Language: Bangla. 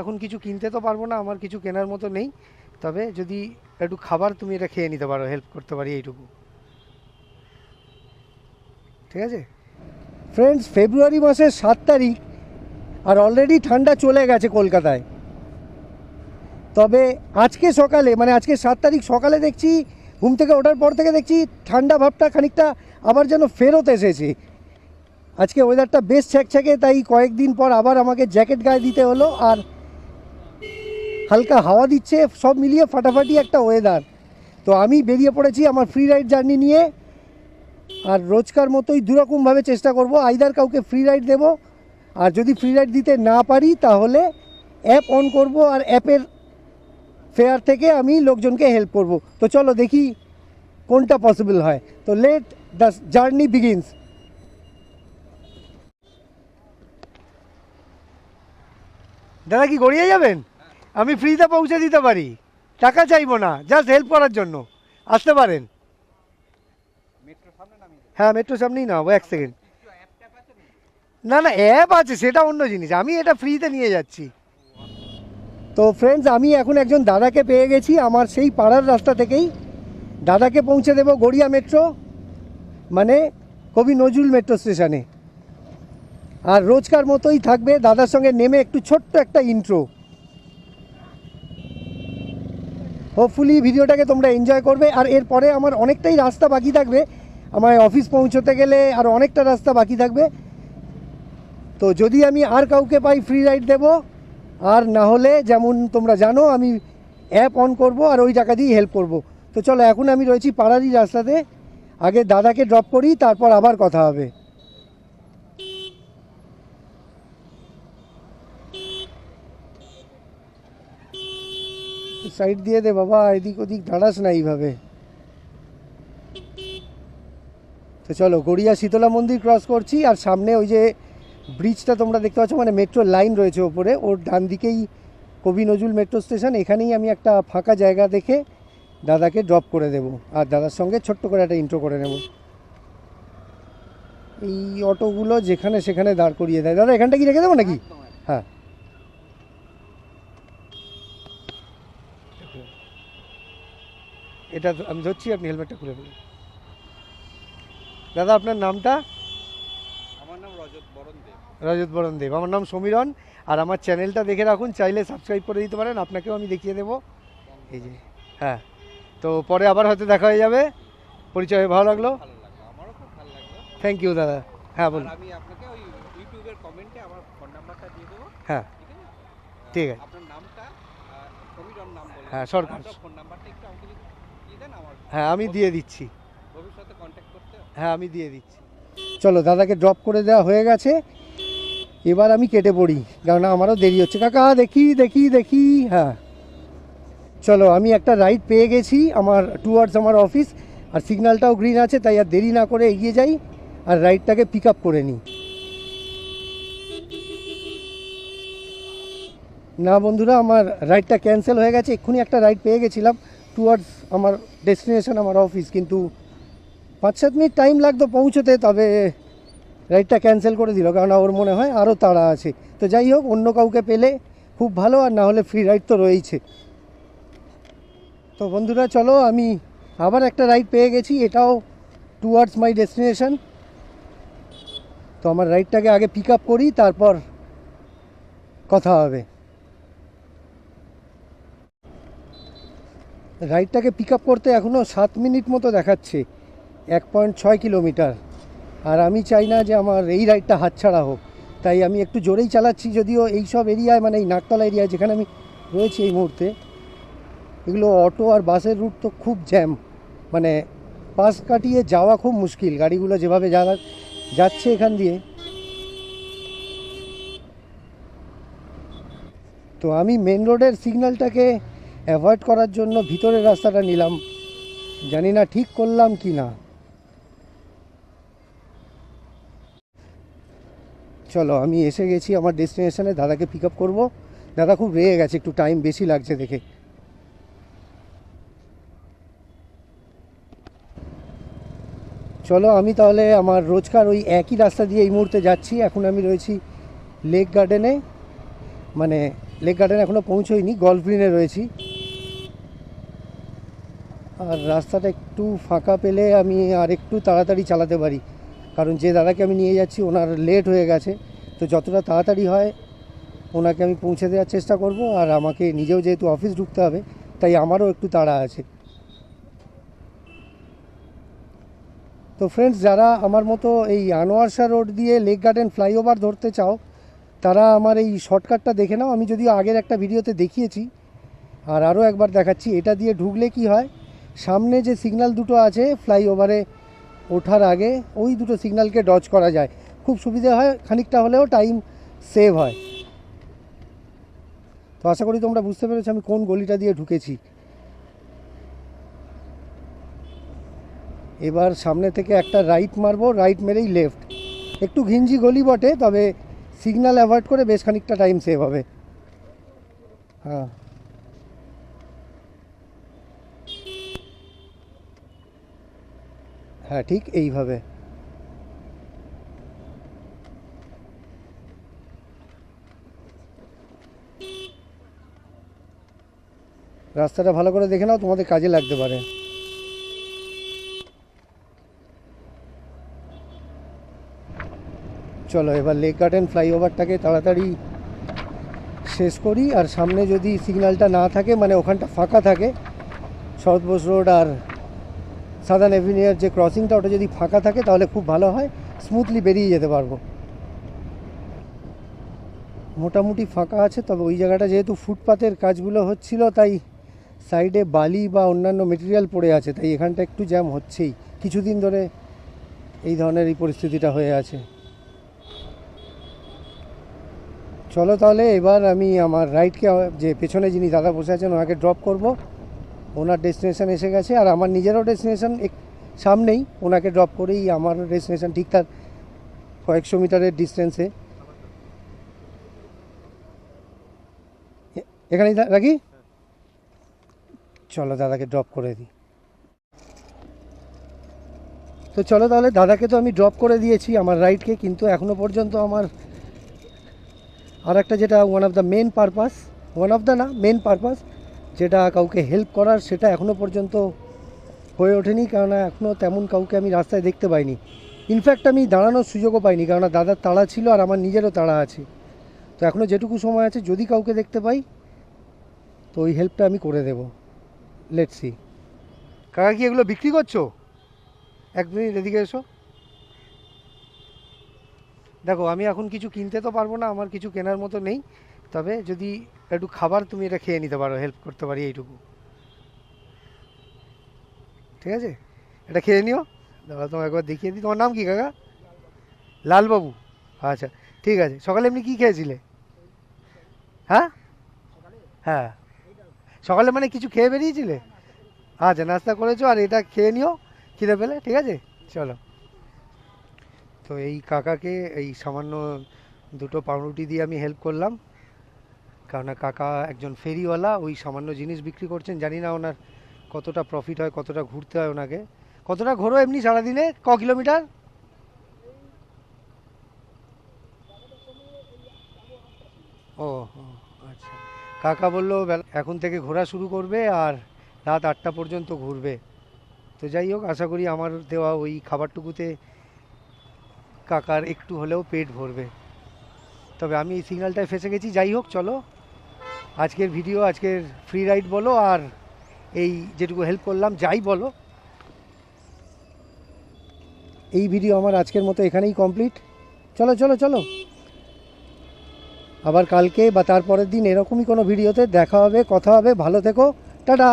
এখন কিছু কিনতে তো পারবো না, আমার কিছু কেনার মতো নেই, তবে যদি একটু খাবার তুমি এটা খেয়ে নিতে পারো, হেল্প করতে পারি এইটুকু, ঠিক আছে? ফ্রেন্ডস, ফেব্রুয়ারি মাসের 7 তারিখ, আর অলরেডি ঠান্ডা চলে গেছে কলকাতায়। তবে আজকে সকালে, মানে আজকে 7 তারিখ সকালে দেখছি, ঘুম থেকে ওঠার পর থেকে দেখছি ঠান্ডা ভাবটা খানিকটা আবার যেন ফেরত এসেছে। আজকে ওয়েদারটা বেশ ছ্যাঁকছ্যাঁকে, তাই কয়েকদিন পর আবার আমাকে জ্যাকেট গায়ে দিতে হলো, আর হালকা হাওয়া দিচ্ছে, সব মিলিয়ে ফাটাফাটি একটা ওয়েদার। তো আমি বেরিয়ে পড়েছি আমার ফ্রি রাইড জার্নি নিয়ে, আর রোজকার মতোই দুরকমভাবে চেষ্টা করব, আইদার কাউকে ফ্রি রাইড দেবো, আর যদি ফ্রি রাইড দিতে না পারি তাহলে অ্যাপ অন করব, আর অ্যাপের ফেয়ার থেকে আমি লোকজনকে হেল্প করব। তো চলো দেখি কোনটা পসিবল হয়। তো লেট দ্য জার্নি বিগিনস। দাদা কি গড়িয়ে যাবেন? আমি ফ্রিতে পৌঁছে দিতে পারি, টাকা চাইবো না, জাস্ট হেল্প করার জন্য। আসতে পারেন। হ্যাঁ, মেট্রো সামনেই নামবো, 1 সেকেন্ড। না না, অ্যাপ আছে, সেটা অন্য জিনিস, আমি এটা ফ্রিতে নিয়ে যাচ্ছি। তো ফ্রেন্ডস, আমি এখন একজন দাদাকে পেয়ে গেছি আমার সেই পাড়ার রাস্তা থেকেই। দাদাকে পৌঁছে দেবো গড়িয়া মেট্রো, মানে কবি নজরুল মেট্রো স্টেশনে। আর রোজকার মতোই থাকবে দাদার সঙ্গে নেমে একটু ছোট্ট একটা ইন্ট্রো। হোপফুলি ভিডিওটাকে তোমরা এনজয় করবে। আর এরপরে আমার অনেকটাই রাস্তা বাকি থাকবে, আমার অফিস পৌঁছতে গেলে আর অনেকটা রাস্তা বাকি থাকবে। তো যদি আমি আর কাউকে পাই ফ্রি রাইড দেবো, আর না হলে যেমন তোমরা জানো আমি অ্যাপ অন করব আর ওই টাকা দিয়েই হেল্প করব। তো চলো, এখন আমি রয়েছি পাড়ারই রাস্তাতে, আগে দাদাকে ড্রপ করি, তারপর আবার কথা হবে। সাইড দিয়ে দে বাবা, এদিক ওদিক দাঁড়াস না এইভাবে। তো চলো, গড়িয়া শীতলা মন্দির ক্রস করছি, আর সামনে ওই যে ব্রিজটা তোমরা দেখতে পাচ্ছ, মানে মেট্রো লাইন রয়েছে ওপরে, ওর ডান দিকেই কবি নজরুল মেট্রো স্টেশন। এখানেই আমি একটা ফাঁকা জায়গা দেখে দাদাকে ড্রপ করে দেব, আর দাদার সঙ্গে ছোট্ট করে একটা ইন্ট্রো করে নেব। এই অটোগুলো যেখানে সেখানে দাঁড় করিয়ে দেয়। দাদা এখানটা কি রেখে দেবো নাকি? হ্যাঁ, এটা আমি ধরছি, আপনি হেলমেটটা খুলে ফেলুন। দাদা আপনার নামটা? আমার নাম রজত বরণ দেব। রজত বরণ দেব। আমার নাম সমীরণ। আর আমার চ্যানেলটা দেখে রাখুন, চাইলে সাবস্ক্রাইব করে দিতে পারেন, আপনাকেও আমি দেখিয়ে দেবো। এই যে, হ্যাঁ। তো পরে আবার হয়তো দেখা হয়ে যাবে, পরিচয় হয়ে ভালো লাগলো। ভালো লাগলো, আমারও খুব ভালো লাগলো। থ্যাংক ইউ দাদা। হ্যাঁ বলুন। আমি আপনাকে ওই ইউটিউবের কমেন্টে আমার ফোন নাম্বারটা দিয়ে দেবো। হ্যাঁ, ঠিক আছে? ঠিক আছে। আপনার নামটা সমীরণ নাম বললেন। হ্যাঁ, সরকার। আপনার ফোন নাম্বারটা একটু আমাকে যদি দিয়ে দেন, আমার হ্যাঁ, আমি দিয়ে দিচ্ছি। ভবিষ্যতে কন্ট্যাক্ট করতে। হ্যাঁ, আমি দিয়ে দিচ্ছি। চলো, দাদাকে ড্রপ করে দেওয়া হয়ে গেছে, এবার আমি কেটে পড়ি, কারণ আমারও দেরি হচ্ছে। কাকা দেখি দেখি দেখি, হ্যাঁ চলো, আমি একটা রাইড পেয়ে গেছি আমার টুয়ার্ডস আমার অফিস, আর সিগন্যালটাও গ্রিন আছে, তাই আর দেরি না করে এগিয়ে যাই আর রাইডটাকে পিক আপ করে নিই। না বন্ধুরা, আমার রাইডটা ক্যান্সেল হয়ে গেছে। এক্ষুনি একটা রাইড পেয়ে গেছিলাম টুয়ার্ডস আমার ডেস্টিনেশন, আমার অফিস, কিন্তু 5-7 মিনিট টাইম লাগতো পৌঁছতে, তবে রাইডটা ক্যান্সেল করে দিল, কারণ ওর মনে হয় আরও তাড়া আছে। তো যাই হোক, অন্য কাউকে পেলে খুব ভালো, আর না হলে ফ্রি রাইড তো রয়েইছে। তো বন্ধুরা চলো, আমি আবার একটা রাইড পেয়ে গেছি, এটাও টুয়ার্ডস মাই ডেস্টিনেশন। তো আমার রাইডটাকে আগে পিক আপ করি, তারপর কথা হবে। রাইডটাকে পিক আপ করতে এখনও 7 মিনিট মতো দেখাচ্ছে, 1.6 কিলোমিটার। আর আমি চাই না যে আমার এই রাইডটা হাতছাড়া হোক, তাই আমি একটু জোরেই চালাচ্ছি। যদিও এই সব এরিয়ায়, মানে এই নাকতলা এরিয়ায় যেখানে আমি রয়েছি এই মুহূর্তে, এগুলো অটো আর বাসের রুট তো খুব জ্যাম, মানে পাশ কাটিয়ে যাওয়া খুব মুশকিল, গাড়িগুলো যেভাবে যাচ্ছে এখান দিয়ে। তো আমি মেন রোডের সিগন্যালটাকে অ্যাভয়েড করার জন্য ভিতরের রাস্তাটা নিলাম, জানি না ঠিক করলাম কি না। চলো, আমি এসে গেছি আমার ডেস্টিনেশনে, দাদাকে পিক আপ করবো। দাদা খুব রেগে গেছে, একটু টাইম বেশি লাগছে দেখে। চলো, আমি তাহলে আমার রোজকার ওই একই রাস্তা দিয়ে এই মুহূর্তে যাচ্ছি। এখন আমি রয়েছি লেক গার্ডেনে, মানে লেক গার্ডেন এখনও পৌঁছোইনি, গল্ফ গ্রিনে রয়েছি। আর রাস্তাটা একটু ফাঁকা পেলে আমি আর একটু তাড়াতাড়ি চালাতে পারি, কারণ যে দাদাকে আমি নিয়ে যাচ্ছি ওনার লেট হয়ে গেছে। তো যতটা তাড়াতাড়ি হয় ওনাকে আমি পৌঁছে দেওয়ার চেষ্টা করব। আর আমাকে নিজেও যেহেতু অফিস ঢুকতে হবে, তাই আমারও একটু তাড়া আছে। তো ফ্রেন্ডস, যারা আমার মতো এই আনোয়ার শাহ রোড দিয়ে লেক গার্ডেন ফ্লাইওভার ধরতে চাও, তারা আমার এই শর্টকাটটা দেখে নাও। আমি যদিও আগের একটা ভিডিওতে দেখিয়েছি, আর আরও একবার দেখাচ্ছি। এটা দিয়ে ঢুকলে কি হয়, সামনে যে সিগন্যাল দুটো আছে ফ্লাইওভারে ওঠার আগে, ওই দুটো সিগন্যালকে ডজ করা যায়। খুব সুবিধে হয়, খানিকটা হলেও টাইম সেভ হয়। তো আশা করি তোমরা বুঝতে পেরেছো আমি কোন গলিটা দিয়ে ঢুকেছি। এবার সামনে থেকে একটা রাইট মারবো, রাইট মেরেই লেফট। একটু ঘিঞ্জি গলি বটে, তবে সিগন্যাল অ্যাভয়েড করে বেশ খানিকটা টাইম সেভ হবে। হ্যাঁ, হ্যাঁ, ঠিক এইভাবে। রাস্তাটা ভালো করে দেখে নাও, তোমাদের কাজে লাগতে পারে। চলো এবার লেক গার্ডেন ফ্লাইওভারটাকে তাড়াতাড়ি শেষ করি। আর সামনে যদি সিগন্যালটা না থাকে, মানে ওখানটা ফাঁকা থাকে, সাউথ বোস রোড আর সাদার্ন অ্যাভিনিউর যে ক্রসিংটা, ওটা যদি ফাঁকা থাকে তাহলে খুব ভালো হয়, স্মুথলি বেরিয়ে যেতে পারবো। মোটামুটি ফাঁকা আছে, তবে ওই জায়গাটা যেহেতু ফুটপাতের কাজগুলো হচ্ছিল, তাই সাইডে বালি বা অন্যান্য মেটেরিয়াল পড়ে আছে, তাই এখানটা একটু জ্যাম হচ্ছেই। কিছুদিন ধরে এই ধরনের এই পরিস্থিতিটা হয়ে আছে। চলো তাহলে এবার আমি আমার রাইডকে, যে পেছনে যিনি দাদা বসে আছেন ওনাকে ড্রপ করব। ওনার ডেস্টিনেশন এসে গেছে, আর আমার নিজেরও ডেস্টিনেশন সামনেই। ওনাকে ড্রপ করেই আমার ডেস্টিনেশন ঠিক তার কয়েকশো মিটারের ডিস্টেন্সে। এখানেই রাখি, চলো দাদাকে ড্রপ করে দিই। তো চলো তাহলে, দাদাকে তো আমি ড্রপ করে দিয়েছি আমার রাইডকে, কিন্তু এখনও পর্যন্ত আমার আর একটা, যেটা one of the main purpose, যেটা কাউকে হেল্প করার, সেটা এখনও পর্যন্ত হয়ে ওঠেনি। কেননা এখনও তেমন কাউকে আমি রাস্তায় দেখতে পাইনি। ইনফ্যাক্ট আমি দাঁড়ানোর সুযোগও পাইনি, কেননা দাদার তাড়া ছিল আর আমার নিজেরও তাড়া আছে। তো এখনও যেটুকু সময় আছে, যদি কাউকে দেখতে পাই তো ওই হেল্পটা আমি করে দেব। Let's see. কাকা কি এগুলো বিক্রি করছো? এক মিনিট এদিকে এসো। দেখো, আমি এখন কিছু কিনতে তো পারবো না, আমার কিছু কেনার মতো নেই। তবে যদি একটু খাবার তুমি এটা খেয়ে নিতে পারো, হেল্প করতে পারি এইটুকু, ঠিক আছে? এটা খেয়ে নিও। দাদা তোমার একবার দেখিয়ে দিই। তোমার নাম কি কাকা? লালবাবু। আচ্ছা, ঠিক আছে। সকালে এমনি কী খেয়েছিলে? হ্যাঁ, হ্যাঁ, সকালে মানে কিছু খেয়ে বেরিয়েছিলে? আচ্ছা, নাস্তা করেছো, আর এটা খেয়ে নিও খিদে পেলে, ঠিক আছে? চলো। তো এই কাকাকে এই সামান্য দুটো পাউরুটি দিয়ে আমি হেল্প করলাম, কারণ কাকা একজন ফেরিওয়ালা, ওই সামান্য জিনিস বিক্রি করছেন। জানি না ওনার কতটা প্রফিট হয়, কতটা ঘুরতে হয় ওনাকে। কতটা ঘোরো এমনি সারাদিনে, কিলোমিটার? ও, আচ্ছা। কাকা বললো এখন থেকে ঘোরা শুরু করবে আর রাত 8টা পর্যন্ত ঘুরবে। তো যাই হোক, আশা করি আমার দেওয়া ওই খাবারটুকুতে কাকার একটু হলেও পেট ভরবে। তবে আমি এই সিগন্যালটায় ফেসে গেছি। যাই হোক, চলো আজকের ভিডিও, আজকের ফ্রি রাইড বলো আর এই যেটুকু হেল্প করলাম, যাই বলো, এই ভিডিও আমার আজকের মতো এখানেই কমপ্লিট। চলো চলো চলো, আবার কালকে বা তারপরের দিন এরকমই কোনো ভিডিওতে দেখা হবে, কথা হবে। ভালো থেকো, টাটা।